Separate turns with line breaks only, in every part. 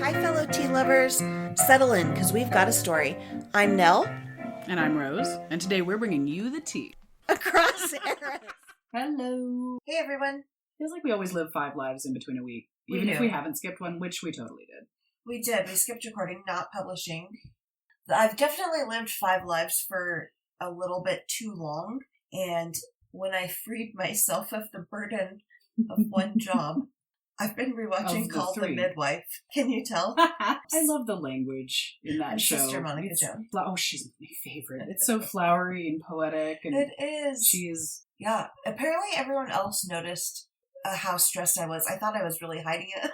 Hi, fellow tea lovers. Settle in, because we've got a story. I'm Nell.
And I'm Rose, and today we're bringing you the tea.
Across eras.
Hello.
Hey, everyone.
Feels like we always live 5 lives in between a week, even if we haven't skipped one, which we totally did.
We did. We skipped recording, not publishing. I've definitely lived 5 lives for a little bit too long, and when I freed myself of the burden of one job, I've been rewatching Call the Midwife. Can you tell?
I love the language in that show.
Sister Monica Jones.
Oh, she's my favorite. It's so flowery and poetic. And
it is.
She's...
Yeah. Apparently everyone else noticed how stressed I was. I thought I was really hiding it.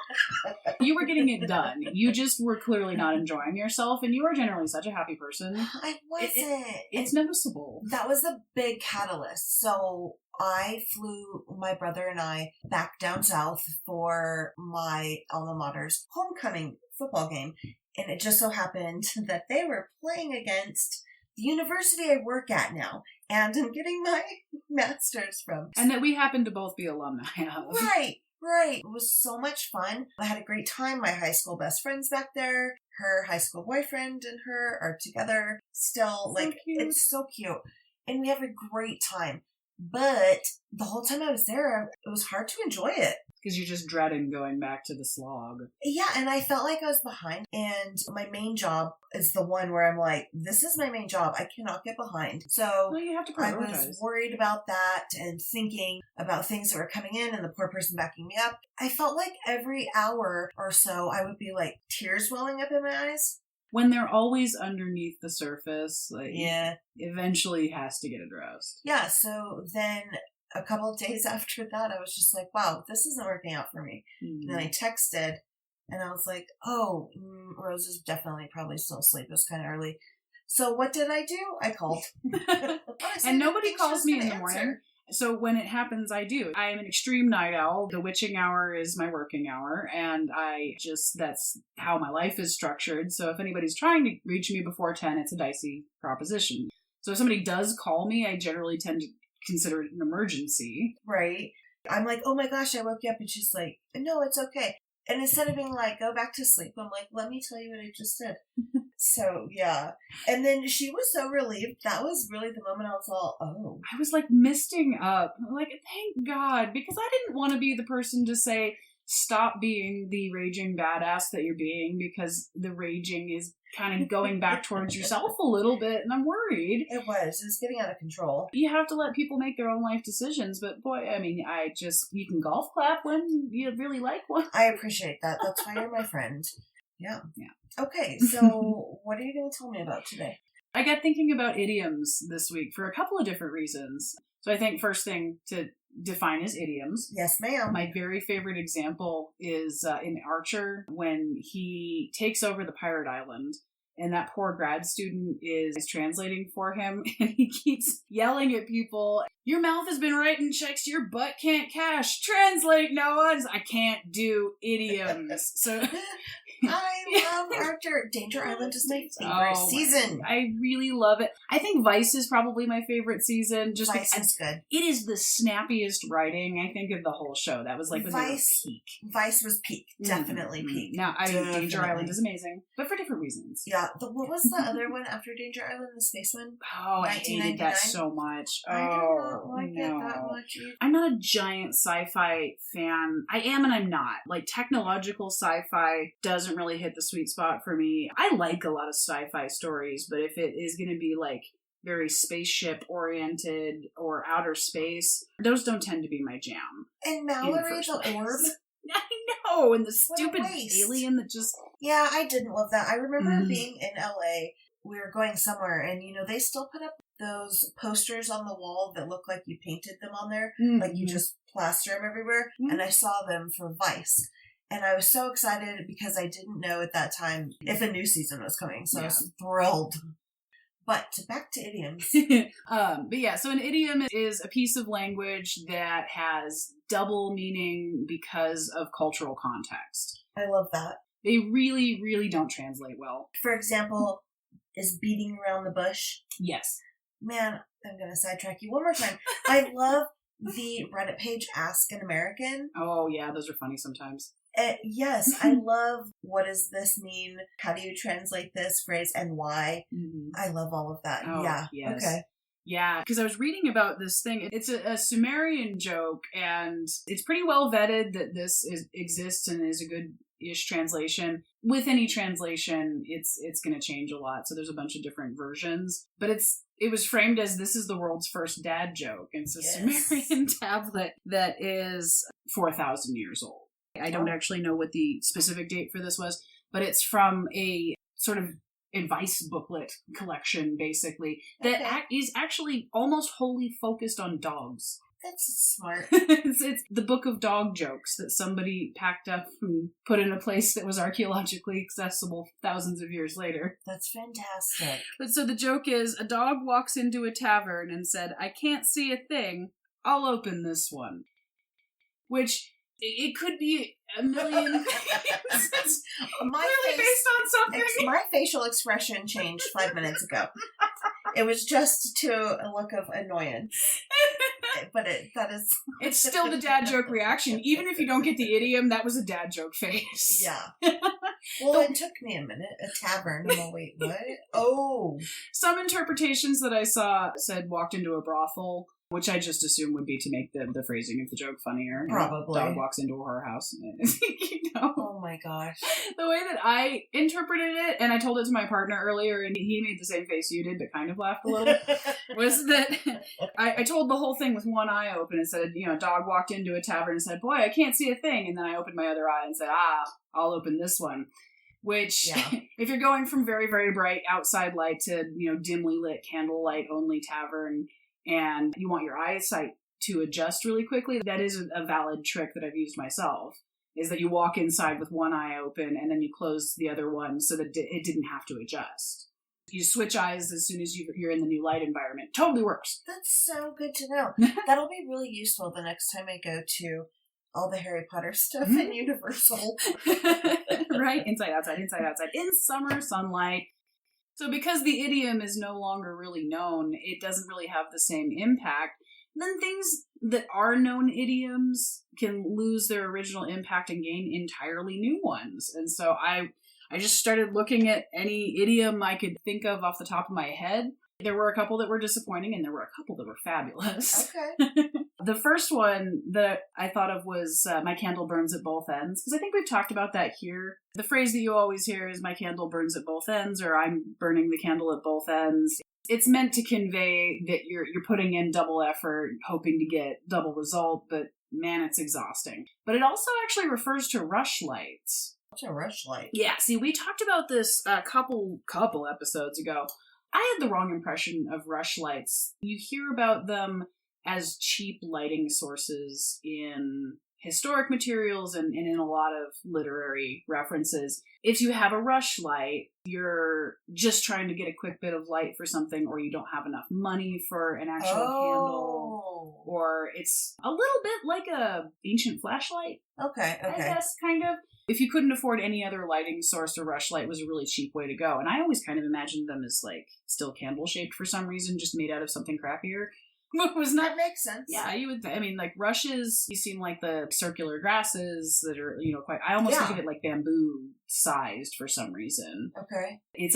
You were getting it done. You just were clearly not enjoying yourself, and you are generally such a happy person.
I wasn't.
It's noticeable.
That was the big catalyst. So I flew, my brother and I, back down south for my alma mater's homecoming football game. And it just so happened that they were playing against the university I work at now. And I'm getting my master's from.
And that we happen to both be alumni of.
Right. It was so much fun. I had a great time. My high school best friend's back there. Her high school boyfriend and her are together still.
So cute.
It's so cute. And we have a great time. But the whole time I was there, it was hard to enjoy it.
Because you're just dreading going back to the slog.
Yeah, and I felt like I was behind. And my main job is the one where I'm like, this is my main job. I cannot get behind. So
well, you have to
I was worried about that and thinking about things that were coming in and the poor person backing me up. I felt like every hour or so I would be like tears welling up in my eyes.
When they're always underneath the surface,
yeah,
eventually has to get addressed.
Yeah, so then a couple of days after that, I was just like, wow, this isn't working out for me. Mm-hmm. And then I texted, and I was like, oh, Rose is definitely probably still asleep. It was kind of early. So what did I do? I called.
And nobody calls me in the morning. So when it happens, I do. I am an extreme night owl. The witching hour is my working hour, and that's how my life is structured. So if anybody's trying to reach me before 10, it's a dicey proposition. So if somebody does call me, I generally tend to consider it an emergency. Right.
I'm like, oh my gosh, I woke you up, and she's like, no, it's okay. And instead of being like, go back to sleep, I'm like, let me tell you what I just did. So, yeah. And then she was so relieved. That was really the moment I was all, oh.
I was like misting up. Like, thank God. Because I didn't want to be the person to say, stop being the raging badass that you're being, because the raging is kind of going back towards yourself a little bit, and I'm worried.
It was getting out of control.
You have to let people make their own life decisions, but boy, I mean, you can golf clap when you really like one.
I appreciate that. That's why you're my friend. Yeah. Okay, so what are you going to tell me about today?
I got thinking about idioms this week for a couple of different reasons. So I think first thing to define is idioms.
Yes, ma'am.
My very favorite example is in Archer, when he takes over the pirate island and that poor grad student is translating for him, and he keeps yelling at people, your mouth has been writing checks your butt can't cash. Translate, Noah. I can't do idioms. So
I love Archer. Danger Island is my favorite season.
I really love it. I think Vice is probably my favorite season. Just
Vice is good.
It is the snappiest writing, I think, of the whole show. That was like when they were peak.
Vice was peak. Definitely peak.
Now, Danger Island is amazing, but for different reasons.
Yeah. What was the other one after Danger Island, the space one?
Oh, I hated that so much.
I do not like it that much either.
I'm not a giant sci-fi fan. I am and I'm not. Like, technological sci-fi doesn't really hit the sweet spot for me. I like a lot of sci-fi stories, but if it is going to be like very spaceship oriented or outer space, those don't tend to be my jam.
And Mallory the Orb?
I know, and the stupid alien that just...
Yeah, I didn't love that. I remember being in LA, we were going somewhere, and they still put up those posters on the wall that look like you painted them on there, like you just plaster them everywhere, and I saw them for Vice. And I was so excited because I didn't know at that time if a new season was coming, so I was thrilled. But back to idioms.
But yeah, so an idiom is a piece of language that has double meaning because of cultural context.
I love that.
They really, really don't translate well.
For example, is beating around the bush?
Yes.
Man, I'm going to sidetrack you one more time. I love the Reddit page Ask an American.
Oh, yeah, those are funny sometimes.
Yes, I love what does this mean? How do you translate this phrase and why? Mm-hmm. I love all of that.
Oh,
yeah.
Yes.
Okay.
Yeah, because I was reading about this thing. It's a Sumerian joke, and it's pretty well vetted that this exists and is a good-ish translation. With any translation, it's going to change a lot. So there's a bunch of different versions. But it was framed as this is the world's first dad joke. And it's a Sumerian tablet that is 4,000 years old. I don't actually know what the specific date for this was, but it's from a sort of advice booklet collection, basically, that is actually almost wholly focused on dogs.
That's smart.
It's the book of dog jokes that somebody packed up and put in a place that was archaeologically accessible thousands of years later.
That's fantastic.
But so the joke is, a dog walks into a tavern and said, "I can't see a thing. I'll open this one." Which... it could be a million things. It's clearly based on something.
My facial expression changed 5 minutes ago. It was just to a look of annoyance. But
it's still the dad joke reaction. Even if you don't get the idiom, that was a dad joke face.
Yeah. Well, it took me a minute. A tavern. Oh, wait, what? Oh.
Some interpretations that I saw said walked into a brothel, which I just assume would be to make the phrasing of the joke funnier.
Probably.
Dog walks into a whorehouse.
Oh my gosh.
The way that I interpreted it, and I told it to my partner earlier, and he made the same face you did, but kind of laughed a little, was that I told the whole thing with one eye open and said, dog walked into a tavern and said, "Boy, I can't see a thing." And then I opened my other eye and said, "I'll open this one." Which, if you're going from very, very bright outside light to, dimly lit candlelight only tavern, and you want your eyesight to adjust really quickly, that is a valid trick that I've used myself, is that you walk inside with one eye open and then you close the other one so that it didn't have to adjust. You switch eyes as soon as you're in the new light environment. Totally works.
That's so good to know. That'll be really useful the next time I go to all the Harry Potter stuff in Universal.
Right? Inside, outside, in summer sunlight. So because the idiom is no longer really known, it doesn't really have the same impact. Then things that are known idioms can lose their original impact and gain entirely new ones. And so I just started looking at any idiom I could think of off the top of my head. There were a couple that were disappointing, and there were a couple that were fabulous.
Okay.
The first one that I thought of was "my candle burns at both ends," because I think we've talked about that here. The phrase that you always hear is "my candle burns at both ends," or "I'm burning the candle at both ends." It's meant to convey that you're putting in double effort, hoping to get double result, but man, it's exhausting. But it also actually refers to rush lights.
What's a rush light?
Yeah, see, we talked about this a couple episodes ago. I had the wrong impression of rush lights. You hear about them as cheap lighting sources in historic materials and in a lot of literary references. If you have a rush light, you're just trying to get a quick bit of light for something, or you don't have enough money for an actual candle, or it's a little bit like a ancient flashlight.
Okay.
I guess, kind of. If you couldn't afford any other lighting source, a rush light was a really cheap way to go. And I always kind of imagined them as still candle shaped for some reason, just made out of something crappier. It was not.
That makes sense.
Yeah, you would. Rushes, you seem like the circular grasses that are, quite. I almost think of it like bamboo sized for some reason.
Okay.
It's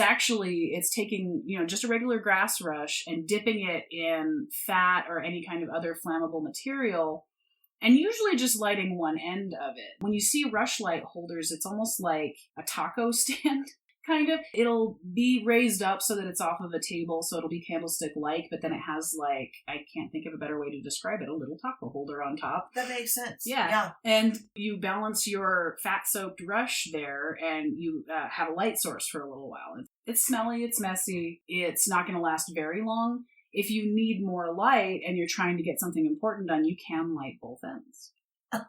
taking, just a regular grass rush and dipping it in fat or any kind of other flammable material, and usually just lighting one end of it. When you see rush light holders, it's almost like a taco stand. Kind of. It'll be raised up so that it's off of a table, so it'll be candlestick-like, but then it has, I can't think of a better way to describe it, a little taco holder on top.
That makes sense.
Yeah. And you balance your fat-soaked rush there, and you have a light source for a little while. It's smelly, it's messy, it's not going to last very long. If you need more light and you're trying to get something important done, you can light both ends.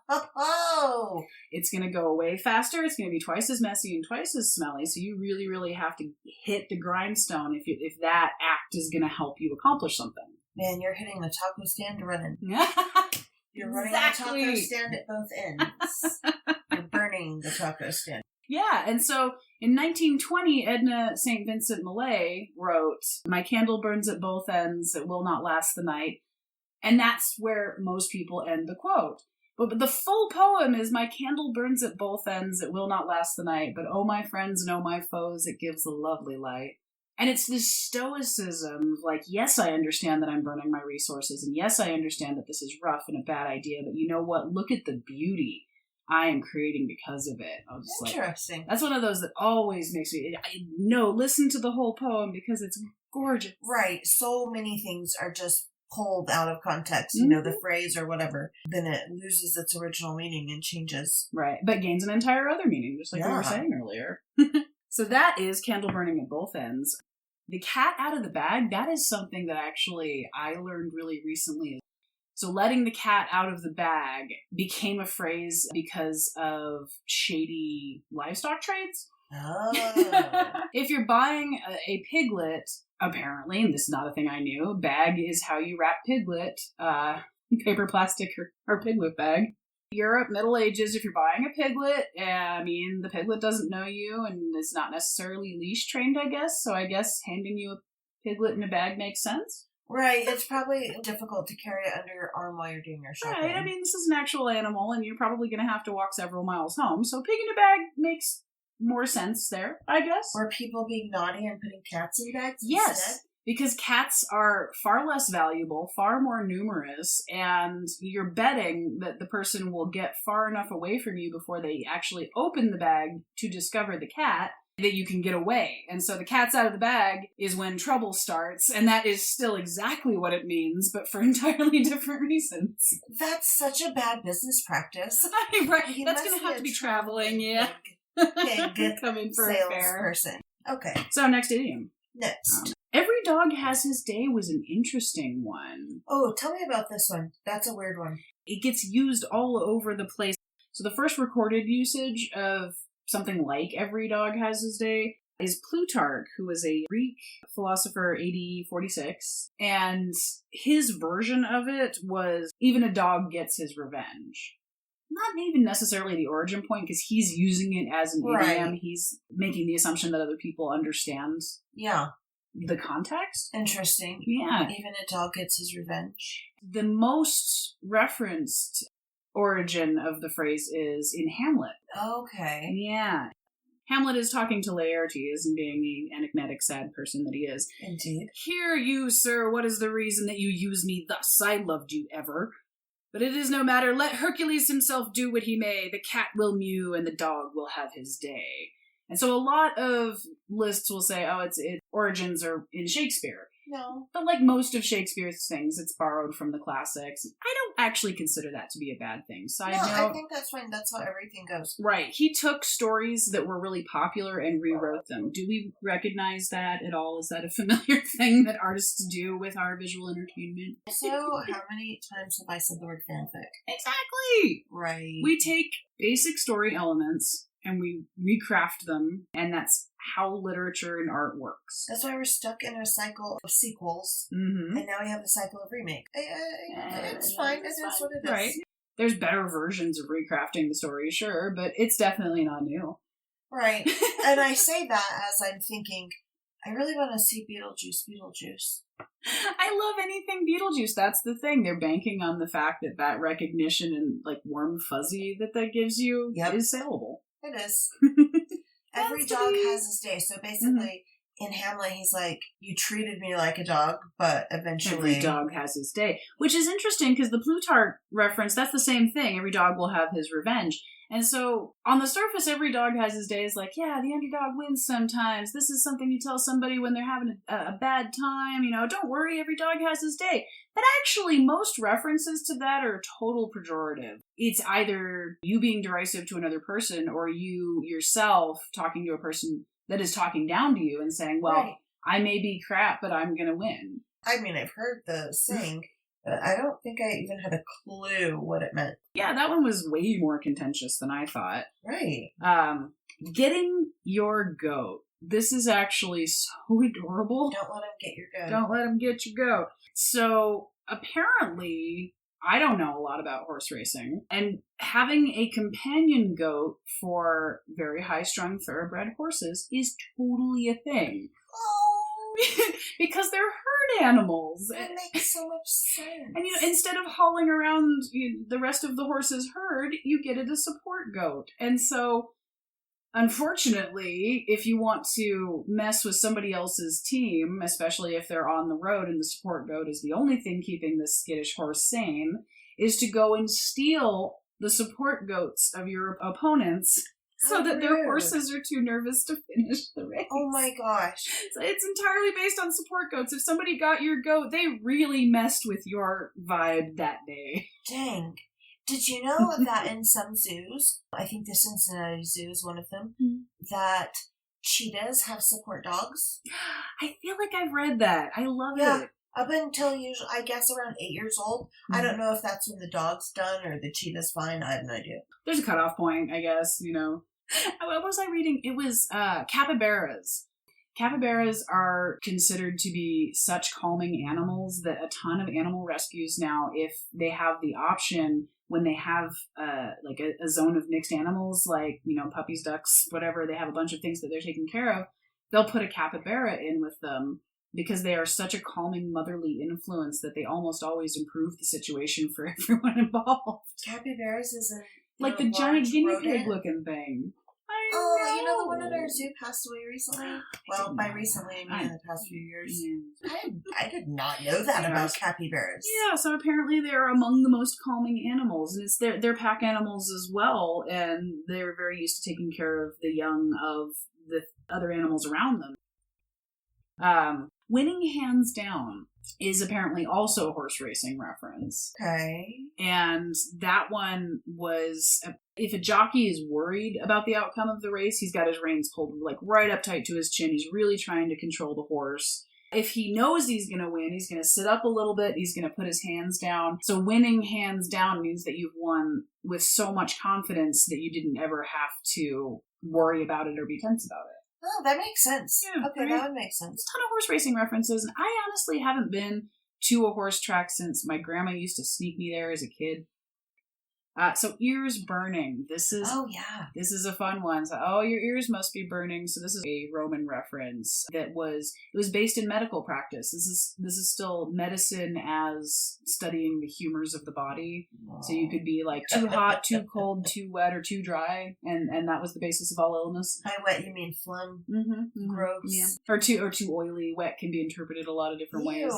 Oh!
It's going to go away faster. It's going to be twice as messy and twice as smelly. So you really, really have to hit the grindstone if that act is going to help you accomplish something.
Man, you're hitting the taco stand running. You're running the taco stand at both ends. You're burning the taco stand.
Yeah, and so in 1920, Edna St. Vincent Millay wrote, "My candle burns at both ends. It will not last the night. And that's where most people end the quote. But the full poem is, my candle burns at both ends, it will not last the night, but oh my friends and oh my foes, it gives a lovely light. And it's this stoicism of like, yes, I understand that I'm burning my resources, and yes, I understand that this is rough and a bad idea, but you know what? Look at the beauty I am creating because of it. I was just
interesting.
Like, that's one of those that always makes me, listen to the whole poem because it's gorgeous.
Right. So many things are just pulled out of context, you know, the phrase or whatever, then it loses its original meaning and changes.
Right. But gains an entire other meaning, just like we were saying earlier. So that is candle burning at both ends. The cat out of the bag, that is something that actually I learned really recently. So letting the cat out of the bag became a phrase because of shady livestock trades.
Oh.
If you're buying a piglet, apparently, and this is not a thing I knew, bag is how you wrap piglet, paper, plastic, or piglet bag. Europe, Middle Ages, if you're buying a piglet, the piglet doesn't know you and is not necessarily leash trained, I guess. So I guess handing you a piglet in a bag makes sense.
Right. It's probably difficult to carry it under your arm while you're doing your shopping.
Right. This is an actual animal and you're probably going to have to walk several miles home. So pig in a bag makes more sense there, I guess.
Or people being naughty and putting cats in bags
instead?
Yes.
Because cats are far less valuable, far more numerous, and you're betting that the person will get far enough away from you before they actually open the bag to discover the cat that you can get away. And so the cat's out of the bag is when trouble starts, and that is still exactly what it means, but for entirely different reasons.
That's such a bad business practice.
Right, that's going to have to be traveling, yeah.
Pig
coming for a fair
person. Okay.
So next idiom.
Next.
Every dog has his day was an interesting one.
Oh, tell me about this one. That's a weird one.
It gets used all over the place. So the first recorded usage of something like every dog has his day is Plutarch, who was a Greek philosopher, AD 46. And his version of it was, even a dog gets his revenge. Not even necessarily the origin point, because he's using it as an idiom. He's making the assumption that other people understand the context.
Interesting.
Yeah.
Even a dog gets his revenge.
The most referenced origin of the phrase is in Hamlet.
Okay.
Yeah. Hamlet is talking to Laertes and being the enigmatic, sad person that he is.
Indeed.
Hear you, sir, what is the reason that you use me thus? I loved you ever. But it is no matter, let Hercules himself do what he may, the cat will mew and the dog will have his day. And so a lot of lists will say, its origins are in Shakespeare.
No.
But like most of Shakespeare's things, it's borrowed from the classics. I don't actually consider that to be a bad thing. Side note,
I think that's fine. That's how everything goes.
Right. He took stories that were really popular and rewrote them. Do we recognize that at all? Is that a familiar thing that artists do with our visual entertainment?
So, how many times have I said the word fanfic?
Exactly!
Right.
We take basic story elements and we recraft them, and that's how literature and art works.
That's why we're stuck in a cycle of sequels,
and
now we have a cycle of remake. It's fine. It is what it is.
Right. There's better versions of recrafting the story, sure, but it's definitely not new.
Right. And I say that as I'm thinking, I really want to see Beetlejuice.
I love anything Beetlejuice. That's the thing. They're banking on the fact that recognition and like warm fuzzy that gives you is saleable.
It is. Every dog has his day. So basically, in Hamlet, he's like, you treated me like a dog, but eventually...
Every dog has his day. Which is interesting, because the Plutarch reference, that's the same thing. Every dog will have his revenge. And so, on the surface, every dog has his day is like, yeah, the underdog wins sometimes. This is something you tell somebody when they're having a bad time. Don't worry, every dog has his day. But actually, most references to that are total pejorative. It's either you being derisive to another person or you yourself talking to a person that is talking down to you and saying, well, I may be crap, but I'm going to win.
I mean, I've heard the saying, but I don't think I even had a clue what it meant.
Yeah, that one was way more contentious than I thought.
Right.
Getting your goat. This is actually so adorable.
Don't let him get your goat.
Don't let him get your goat. So, apparently, I don't know a lot about horse racing, and having a companion goat for very high-strung thoroughbred horses is totally a thing.
Oh.
Because they're animals.
That makes so much sense.
And instead of hauling around the rest of the horse's herd, you get it a support goat. And so, unfortunately, if you want to mess with somebody else's team, especially if they're on the road and the support goat is the only thing keeping this skittish horse sane, is to go and steal the support goats of your opponents so that their horses are too nervous to finish the race.
Oh my gosh.
So it's entirely based on support goats. If somebody got your goat, they really messed with your vibe that day.
Dang. Did you know that in some zoos, I think the Cincinnati Zoo is one of them, that cheetahs have support dogs?
I feel like I've read that. I love it.
Up until usually, I guess around 8 years old. I don't know if that's when the dog's done or the cheetah's fine. I have no idea.
There's a cutoff point, I guess, What was I reading? It was capybaras. Capybaras are considered to be such calming animals that a ton of animal rescues now, if they have the option, when they have a zone of mixed animals, like, puppies, ducks, whatever, they have a bunch of things that they're taking care of, they'll put a capybara in with them because they are such a calming motherly influence that they almost always improve the situation for everyone involved.
Capybaras is
like the giant guinea pig looking thing.
The one at our zoo passed away recently? Well, by recently, I mean in the past few years. I did not know that about capybaras.
Yeah, so apparently they're among the most calming animals, and it's they're pack animals as well, and they're very used to taking care of the young of the other animals around them. Winning hands down is apparently also a horse racing reference.
Okay.
And that one was, if a jockey is worried about the outcome of the race, he's got his reins pulled like right up tight to his chin. He's really trying to control the horse. If he knows he's going to win, he's going to sit up a little bit. He's going to put his hands down. So winning hands down means that you've won with so much confidence that you didn't ever have to worry about it or be tense about it.
Oh, that makes sense.
Yeah,
okay, right? That would make sense.
A ton of horse racing references, and I honestly haven't been to a horse track since my grandma used to sneak me there as a kid. So ears burning. This is a fun one. So, your ears must be burning. So this is a Roman reference it was based in medical practice. This is still medicine as studying the humors of the body. Oh. So you could be like too hot, too cold, too wet, or too dry, and that was the basis of all illness.
By wet you mean phlegm. Gross.
Yeah. Or too oily. Wet can be interpreted a lot of different ways.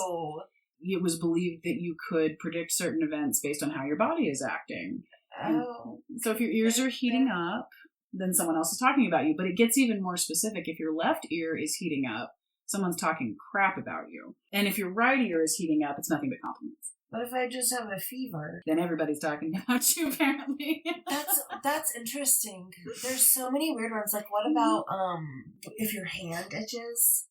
It was believed that you could predict certain events based on how your body is acting.
Oh.
So if your ears are heating up, then someone else is talking about you. But it gets even more specific. If your left ear is heating up, someone's talking crap about you. And if your right ear is heating up, it's nothing but compliments.
What if I just have a fever?
Then everybody's talking about you, apparently.
That's interesting. There's so many weird ones. Like, what about if your hand itches?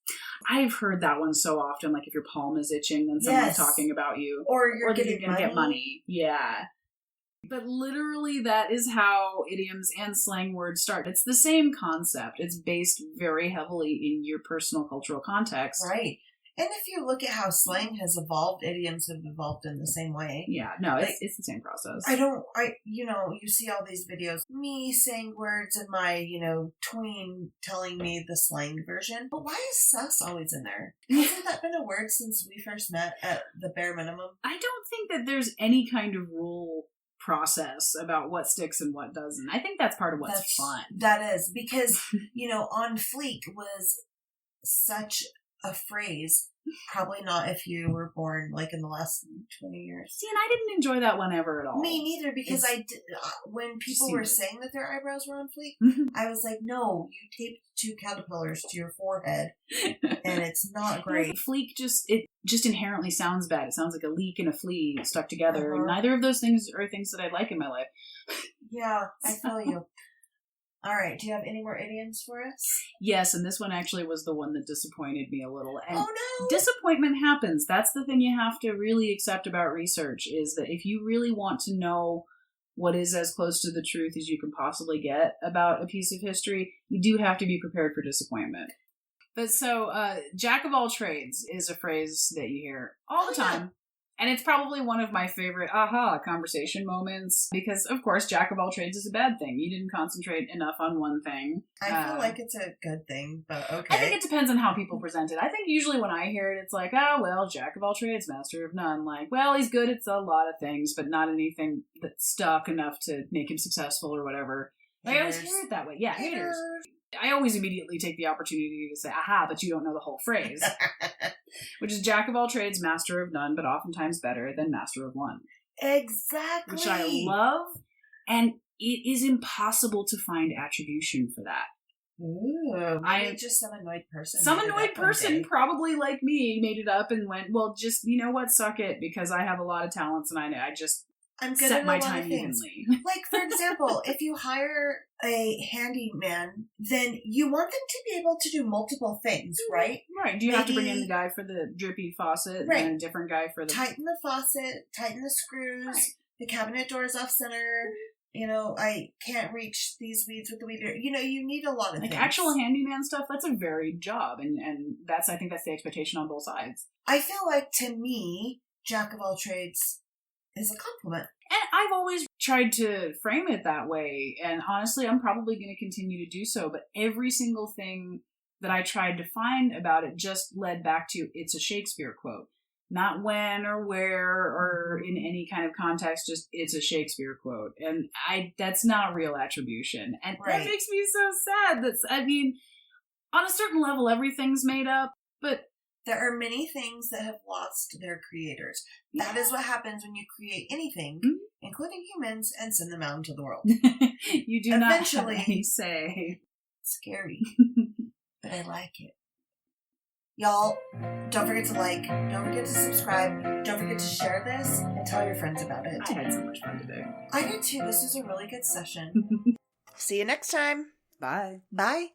I've heard that one so often. Like, if your palm is itching, then someone's talking about you.
Or you're going to
get money. Yeah. But literally, that is how idioms and slang words start. It's the same concept. It's based very heavily in your personal cultural context.
Right. And if you look at how slang has evolved, idioms have evolved in the same way.
Yeah, no, it's the same process.
You see all these videos, me saying words and my, tween telling me the slang version. But why is sus always in there? Hasn't that been a word since we first met at the bare minimum?
I don't think that there's any kind of rule process about what sticks and what doesn't. I think that's part of what's fun.
That is, because, on fleek was such a phrase, probably not if you were born like in the last 20 years.
See, and I didn't enjoy that one ever at all.
Me neither, because when people were saying that their eyebrows were on fleek, I was like, no, you taped 2 caterpillars to your forehead, and it's not great.
Fleek just inherently sounds bad. It sounds like a leek and a flea stuck together, and neither of those things are things that I like in my life.
Yeah, I feel you. All right, do you have any more idioms for us?
Yes, and this one actually was the one that disappointed me a little. And
oh, no!
Disappointment happens. That's the thing you have to really accept about research, is that if you really want to know what is as close to the truth as you can possibly get about a piece of history, you do have to be prepared for disappointment. But so, jack of all trades is a phrase that you hear all the time. And it's probably one of my favorite conversation moments because, of course, jack of all trades is a bad thing. You didn't concentrate enough on one thing.
I feel like it's a good thing, but okay.
I think it depends on how people present it. I think usually when I hear it, it's like, oh, well, jack of all trades, master of none. Like, well, he's good at a lot of things, but not anything that's stuck enough to make him successful or whatever. Like, I always hear it that way. Yeah, haters. I always immediately take the opportunity to say, aha, but you don't know the whole phrase. Which is jack of all trades, master of none, but oftentimes better than master of one.
Exactly.
Which I love. And it is impossible to find attribution for that.
Ooh, maybe just some annoyed person.
Some annoyed person, probably like me, made it up and went, well, just, you know what, suck it, because I have a lot of talents and I'm good set my time evenly.
Like, for example, if you hire a handyman, then you want them to be able to do multiple things, right?
Right. Do you have to bring in the guy for the drippy faucet and a different guy for the...
Tighten the faucet, tighten the screws, the cabinet door's off center. You know, I can't reach these weeds with the weed eater. You know, you need a lot of things.
Actual handyman stuff, that's a varied job. And I think that's the expectation on both sides.
I feel like, to me, jack of all trades is a compliment.
And I've always tried to frame it that way. And honestly, I'm probably going to continue to do so. But every single thing that I tried to find about it just led back to it's a Shakespeare quote. Not when or where or in any kind of context, just it's a Shakespeare quote. And that's not real attribution. And that makes me so sad. On a certain level, everything's made up, but
there are many things that have lost their creators. Yeah. That is what happens when you create anything, including humans, and send them out into the world.
You do eventually not have any say.
Scary. But I like it. Y'all, don't forget to like, don't forget to subscribe, don't forget to share this, and tell your friends about it.
I had so much fun today.
I did too. This was a really good session. See you next time.
Bye.
Bye.